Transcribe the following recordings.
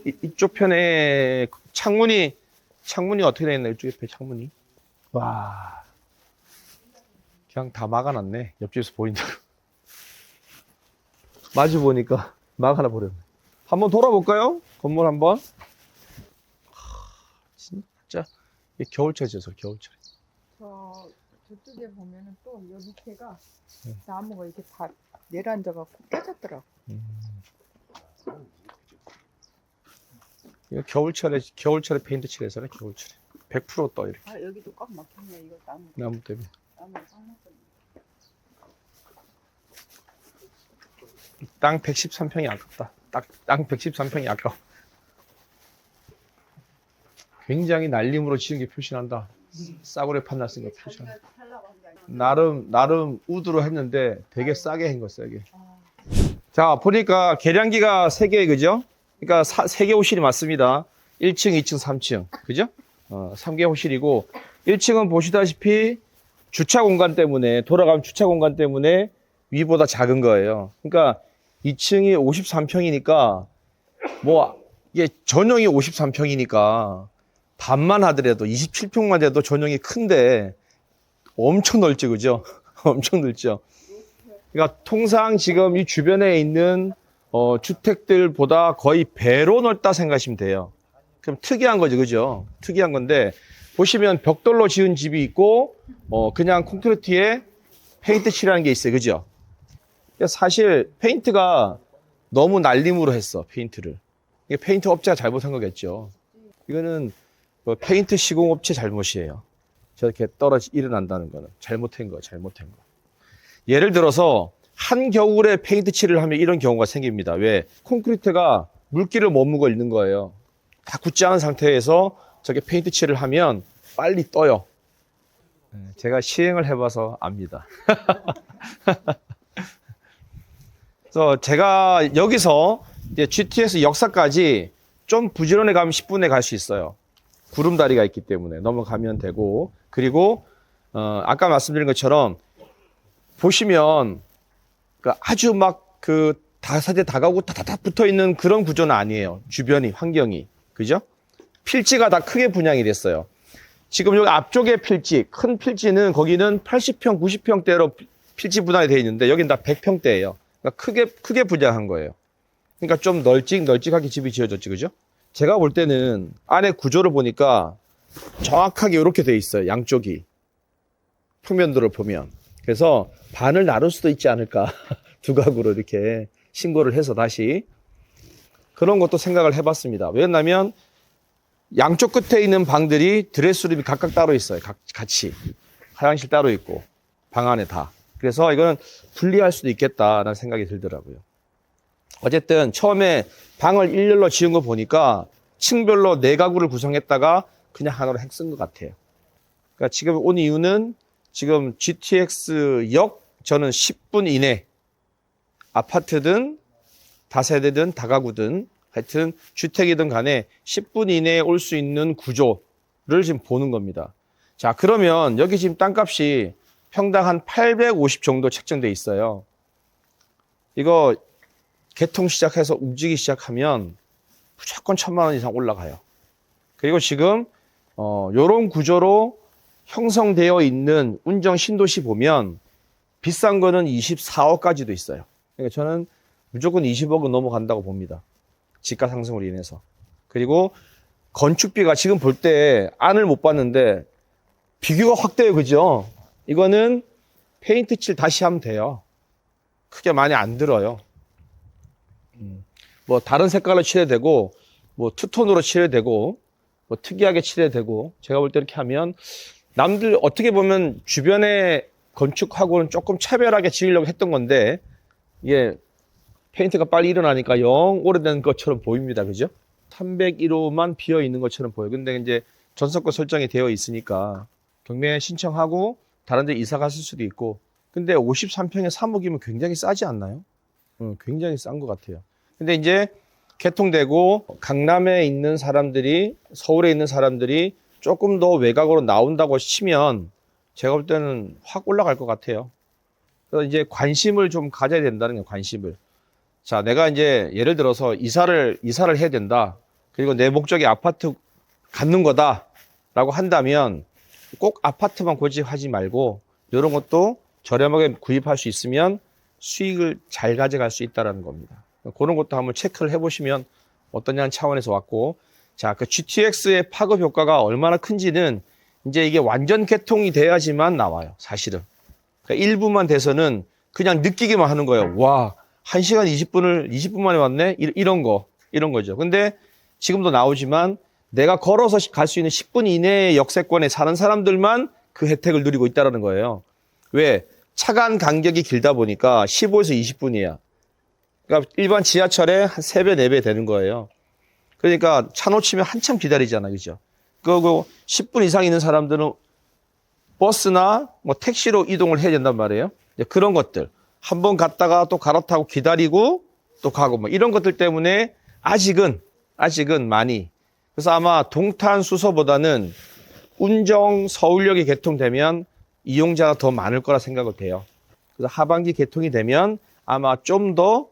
이쪽 편에 창문이 어떻게 되어 있나, 이쪽 옆에 창문이. 와. 그냥 다 막아놨네. 옆집에서 보인다고. 마주 보니까 막아놔 버렸네. 한번 돌아볼까요? 건물 한번. 진짜 겨울철이죠, 겨울철. 저쪽에 보면은 또 여기 밑에가 나무가 이렇게 다 내려앉아갖고 깨졌더라고. 이거 겨울철에 페인트 칠해서는 겨울철에 100% 떠 이렇게. 아 여기도 꽉 막혔네 이거 나무. 나무 때문에. 나무 꽉 막혔네. 땅 113평이 아깝다. 땅 113평이 아까워. 굉장히 날림으로 지은 게 표시난다. 싸구려 판나 쓴 거 표시난다. 나름 우드로 했는데 되게 싸게 한 거, 싸게. 자, 보니까 계량기가 3개, 그죠? 그러니까 3개 호실이 맞습니다. 1층, 2층, 3층. 그죠? 3개 호실이고, 1층은 보시다시피 주차 공간 때문에, 돌아가면 주차 공간 때문에 위보다 작은 거예요. 그러니까 2층이 53평이니까, 뭐, 이게 전용이 53평이니까, 반만 하더라도 27평만 돼도 전용이 큰데, 엄청 넓죠, 그죠? 엄청 넓죠. 그러니까 통상 지금 이 주변에 있는 주택들보다 거의 배로 넓다 생각하시면 돼요. 그럼 특이한 거죠, 그죠? 특이한 건데 보시면 벽돌로 지은 집이 있고 그냥 콘크리트에 페인트 칠하는 게 있어요, 그죠? 사실 페인트가 너무 날림으로 했어, 페인트를. 이게 페인트 업체가 잘못한 거겠죠. 이거는 페인트 시공업체 잘못이에요. 저렇게 일어난다는 거는 잘못한 거. 예를 들어서 한겨울에 페인트 칠을 하면 이런 경우가 생깁니다. 왜? 콘크리트가 물기를 머무고 있는 거예요. 다 굳지 않은 상태에서 저게 페인트 칠을 하면 빨리 떠요. 제가 시행을 해봐서 압니다. 그래서 제가 여기서 이제 GTX 역사까지 좀 부지런히 가면 10분에 갈 수 있어요. 구름다리가 있기 때문에 넘어가면 되고, 그리고 아까 말씀드린 것처럼 보시면 아주 막 다세대 다가구 다다닥 붙어 있는 그런 구조는 아니에요. 주변이, 환경이, 그죠? 필지가 다 크게 분양이 됐어요. 지금 여기 앞쪽에 필지, 큰 필지는 거기는 80평, 90평대로 필지 분양이 되어 있는데 여기는 다 100평대예요. 그러니까 크게 분양한 거예요. 그러니까 좀 널찍하게 집이 지어졌지, 그죠? 제가 볼 때는 안에 구조를 보니까 정확하게 이렇게 돼 있어요. 양쪽이. 평면도를 보면. 그래서 반을 나눌 수도 있지 않을까. 두 가구로 이렇게 신고를 해서 다시. 그런 것도 생각을 해봤습니다. 왜냐하면 양쪽 끝에 있는 방들이 드레스룸이 각각 따로 있어요. 같이. 화장실 따로 있고. 방 안에 다. 그래서 이거는 분리할 수도 있겠다라는 생각이 들더라고요. 어쨌든 처음에 방을 일렬로 지은 거 보니까 층별로 4가구를 구성했다가 그냥 하나로 핵 쓴 것 같아요. 그러니까 지금 온 이유는 지금 GTX역 저는 10분 이내 아파트든 다세대든 다가구든 하여튼 주택이든 간에 10분 이내에 올 수 있는 구조를 지금 보는 겁니다. 자, 그러면 여기 지금 땅값이 평당 한 850 정도 책정돼 있어요. 이거 개통 시작해서 움직이기 시작하면 무조건 1000만 원 이상 올라가요. 그리고 지금 요런 구조로 형성되어 있는 운정 신도시 보면 비싼 거는 24억까지도 있어요. 그러니까 저는 무조건 20억은 넘어간다고 봅니다. 집가 상승으로 인해서. 그리고 건축비가 지금 볼 때 안을 못 봤는데 비교가 확 돼요, 그죠? 이거는 페인트 칠 다시 하면 돼요. 크게 많이 안 들어요. 뭐 다른 색깔로 칠해도 되고 뭐 투톤으로 칠해도 되고 뭐 특이하게 칠해도 되고 제가 볼 때 이렇게 하면 남들 어떻게 보면 주변에 건축하고는 조금 차별하게 지으려고 했던 건데 이게 페인트가 빨리 일어나니까 영 오래된 것처럼 보입니다. 그죠? 301호만 비어 있는 것처럼 보여요. 근데 이제 전세권 설정이 되어 있으니까 경매 신청하고 다른 데 이사 갔을 수도 있고 근데 53평에 3억이면 굉장히 싸지 않나요? 굉장히 싼 것 같아요. 근데 이제 개통되고 강남에 있는 사람들이 서울에 있는 사람들이 조금 더 외곽으로 나온다고 치면 제가 볼 때는 확 올라갈 것 같아요. 그래서 이제 관심을 좀 가져야 된다는 거예요. 관심을. 자, 내가 이제 예를 들어서 이사를 해야 된다. 그리고 내 목적이 아파트 갖는 거다라고 한다면 꼭 아파트만 고집하지 말고 이런 것도 저렴하게 구입할 수 있으면 수익을 잘 가져갈 수 있다는 겁니다. 그런 것도 한번 체크를 해보시면 어떠냐는 차원에서 왔고, 자, 그 GTX의 파급 효과가 얼마나 큰지는 이제 이게 완전 개통이 돼야지만 나와요, 사실은. 그러니까 일부만 돼서는 그냥 느끼기만 하는 거예요. 와, 1시간 20분 만에 왔네? 이런 거죠. 근데 지금도 나오지만 내가 걸어서 갈 수 있는 10분 이내의 역세권에 사는 사람들만 그 혜택을 누리고 있다는 거예요. 왜? 차간 간격이 길다 보니까 15에서 20분이야. 그러니까 일반 지하철에 한 3배, 4배 되는 거예요. 그러니까 차 놓치면 한참 기다리잖아, 그죠? 그리고 10분 이상 있는 사람들은 버스나 뭐 택시로 이동을 해야 된단 말이에요. 그런 것들. 한 번 갔다가 또 갈아타고 기다리고 또 가고 뭐 이런 것들 때문에 아직은 많이. 그래서 아마 동탄 수서보다는 운정 서울역이 개통되면 이용자가 더 많을 거라 생각을 돼요. 그래서 하반기 개통이 되면 아마 좀 더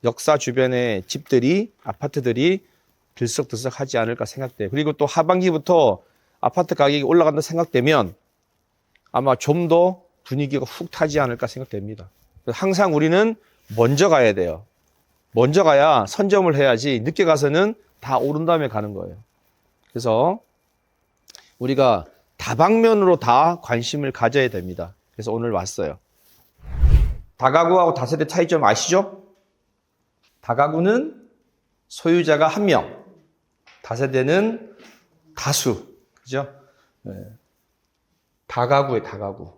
역사 주변의 집들이, 아파트들이 들썩들썩 하지 않을까 생각돼요. 그리고 또 하반기부터 아파트 가격이 올라간다 생각되면 아마 좀 더 분위기가 훅 타지 않을까 생각됩니다. 항상 우리는 먼저 가야 돼요. 먼저 가야 선점을 해야지 늦게 가서는 다 오른 다음에 가는 거예요. 그래서 우리가 다방면으로 다 관심을 가져야 됩니다. 그래서 오늘 왔어요. 다가구하고 다세대 차이점 아시죠? 다가구는 소유자가 1명, 다세대는 다수. 그죠? 네. 다가구에 다가구.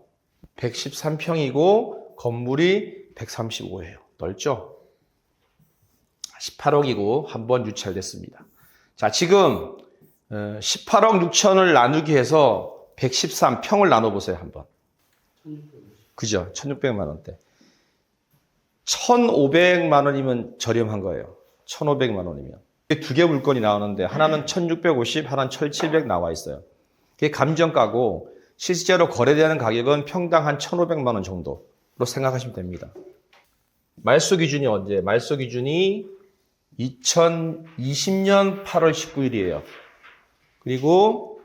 113평이고 건물이 135예요. 넓죠? 18억이고 한 번 유찰됐습니다. 자, 지금 18억 6천을 나누기 해서 113평을 나눠보세요, 한번. 그죠? 1,600만 원대. 1,500만 원이면 저렴한 거예요. 1,500만 원이면. 두 개 물건이 나오는데 하나는 1,650, 하나는 1,700 나와 있어요. 그게 감정가고 실제로 거래되는 가격은 평당 한 1,500만 원 정도로 생각하시면 됩니다. 말소 기준이 언제? 말소 기준이 2020년 8월 19일이에요. 그리고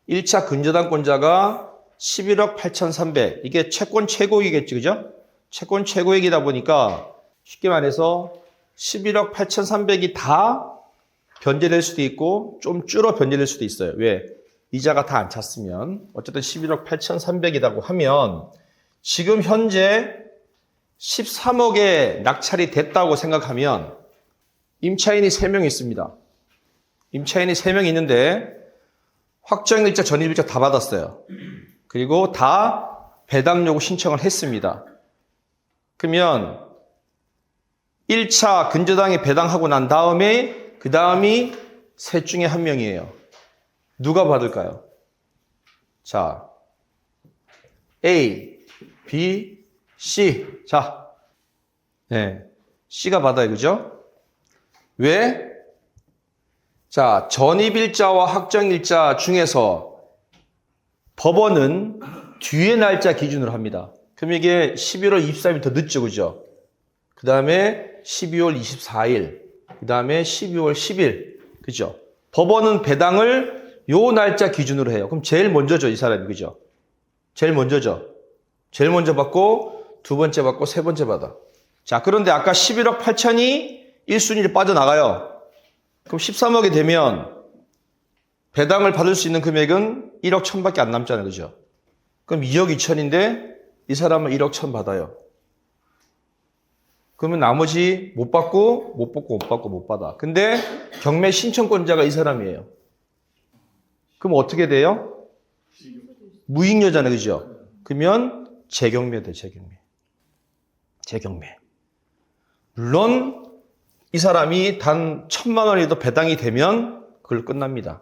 1차 근저당권자가 11억 8,300. 이게 채권 최고액이겠죠, 그죠? 채권 최고액이다 보니까 쉽게 말해서 11억 8,300이 다 변제될 수도 있고 좀 줄어 변제될 수도 있어요. 왜? 이자가 다 안 찼으면. 어쨌든 11억 8,300이라고 하면 지금 현재 13억에 낙찰이 됐다고 생각하면 임차인이 3명 있습니다. 임차인이 3명 있는데 확정일자, 전입일자 다 받았어요. 그리고 다 배당 요구 신청을 했습니다. 그러면 1차 근저당에 배당하고 난 다음에 그 다음이 셋 중에 한 명이에요. 누가 받을까요? 자, A, B, C. 자, 네, C가 받아요, 그죠? 왜? 자, 전입일자와 확정일자 중에서 법원은 뒤에 날짜 기준으로 합니다. 그럼 이게 11월 24일이 더 늦죠, 그죠? 그 다음에 12월 24일, 그 다음에 12월 10일, 그죠? 법원은 배당을 요 날짜 기준으로 해요. 그럼 제일 먼저죠, 이 사람이, 그죠? 제일 먼저죠. 제일 먼저 받고, 두 번째 받고, 세 번째 받아. 자, 그런데 아까 11억 8천이 1순위로 빠져나가요. 그럼 13억이 되면 배당을 받을 수 있는 금액은 1억 1천밖에 안 남잖아요, 그죠? 그럼 2억 2천인데 이 사람은 1억 1천 받아요. 그러면 나머지 못 받고, 못 받고, 못 받고, 못 받아. 근데 경매 신청권자가 이 사람이에요. 그럼 어떻게 돼요? 무익료잖아요, 그죠? 그러면 재경매 돼, 재경매. 재경매. 물론 이 사람이 단 1,000만 원이라도 배당이 되면 그걸 끝납니다.